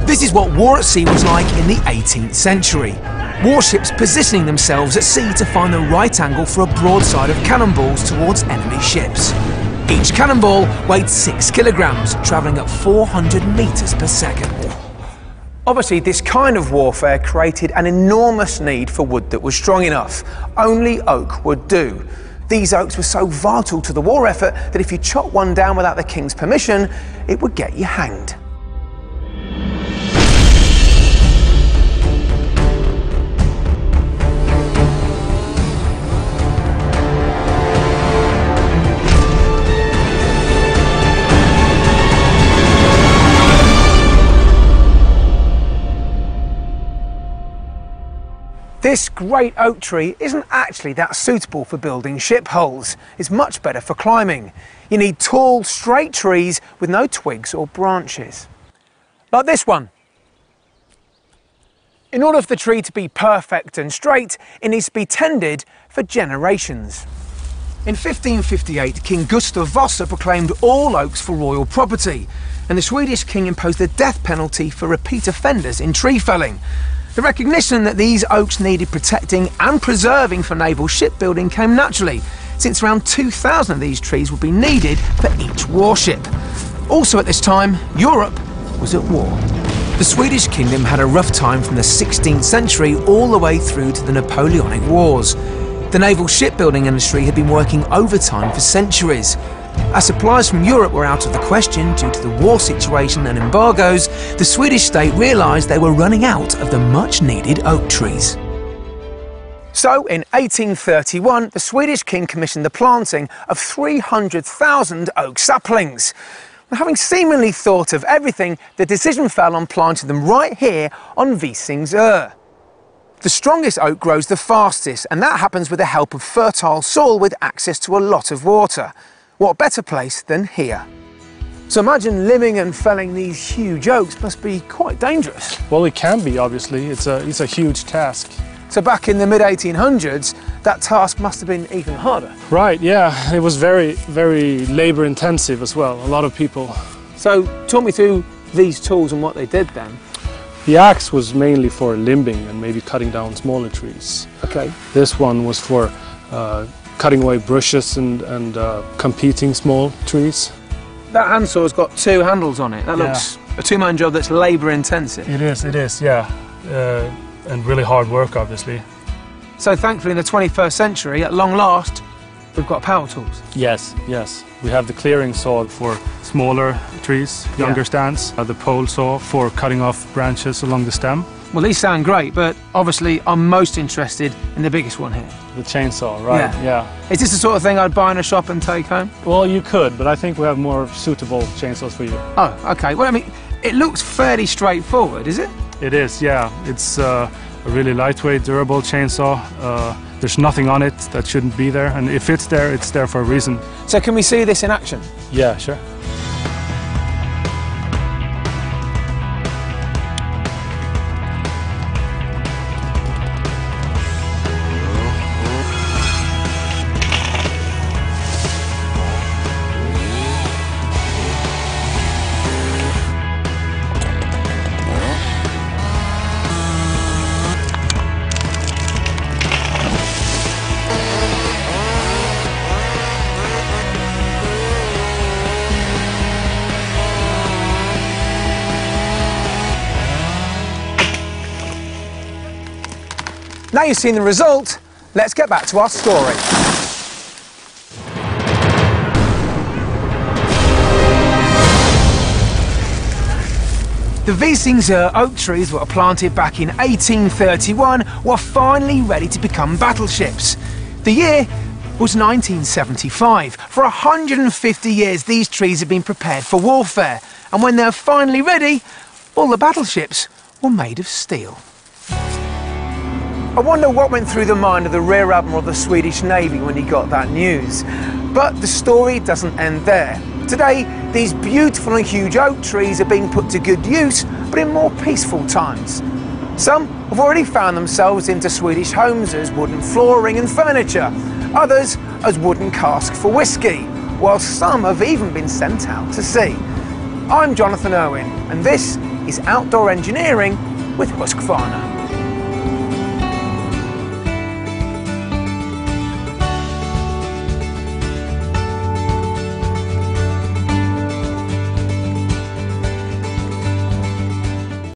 This is what war at sea was like in the 18th century. Warships positioning themselves at sea to find the right angle for a broadside of cannonballs towards enemy ships. Each cannonball weighed 6 kilograms, travelling at 400 metres per second. Obviously, this kind of warfare created an enormous need for wood that was strong enough. Only oak would do. These oaks were so vital to the war effort that if you chopped one down without the king's permission, it would get you hanged. This great oak tree isn't actually that suitable for building ship hulls. It's much better for climbing. You need tall, straight trees with no twigs or branches. Like this one. In order for the tree to be perfect and straight, it needs to be tended for generations. In 1558, King Gustav Vasa proclaimed all oaks for royal property, and the Swedish king imposed the death penalty for repeat offenders in tree felling. The recognition that these oaks needed protecting and preserving for naval shipbuilding came naturally, since around 2,000 of these trees would be needed for each warship. Also at this time, Europe was at war. The Swedish kingdom had a rough time from the 16th century all the way through to the Napoleonic Wars. The naval shipbuilding industry had been working overtime for centuries. As supplies from Europe were out of the question due to the war situation and embargoes, the Swedish state realised they were running out of the much-needed oak trees. So, in 1831, the Swedish king commissioned the planting of 300,000 oak saplings. And having seemingly thought of everything, the decision fell on planting them right here on Visingsö. The strongest oak grows the fastest, and that happens with the help of fertile soil with access to a lot of water. What better place than here? So imagine living and felling these huge oaks must be quite dangerous. Well, it can be, obviously. It's a huge task. So back in the mid-1800s, that task must have been even harder. Right, yeah. It was very, very labor-intensive as well. A lot of people. So talk me through these tools and what they did then. The axe was mainly for limbing and maybe cutting down smaller trees. Okay. This one was for cutting away bushes and competing small trees. That handsaw's got 2 handles on it. That looks a 2-man job that's labour intensive. It is, yeah. And really hard work, obviously. So thankfully in the 21st century, at long last, we've got power tools. Yes. We have the clearing saw for smaller trees, younger stands. The pole saw for cutting off branches along the stem. Well, these sound great, but obviously I'm most interested in the biggest one here. The chainsaw, right, yeah. Is this the sort of thing I'd buy in a shop and take home? Well, you could, but I think we have more suitable chainsaws for you. Oh, okay. Well, I mean, it looks fairly straightforward, is it? It is, yeah. It's a really lightweight, durable chainsaw. There's nothing on it that shouldn't be there, and if it's there for a reason. So can we see this in action? Yeah, sure. Now you've seen the result, let's get back to our story. The Visingsö oak trees that were planted back in 1831 were finally ready to become battleships. The year was 1975. For 150 years these trees had been prepared for warfare, and when they were finally ready, all the battleships were made of steel. I wonder what went through the mind of the Rear Admiral of the Swedish Navy when he got that news. But the story doesn't end there. Today, these beautiful and huge oak trees are being put to good use, but in more peaceful times. Some have already found themselves into Swedish homes as wooden flooring and furniture, others as wooden casks for whiskey, while some have even been sent out to sea. I'm Jonathan Irwin, and this is outdoor engineering with Husqvarna.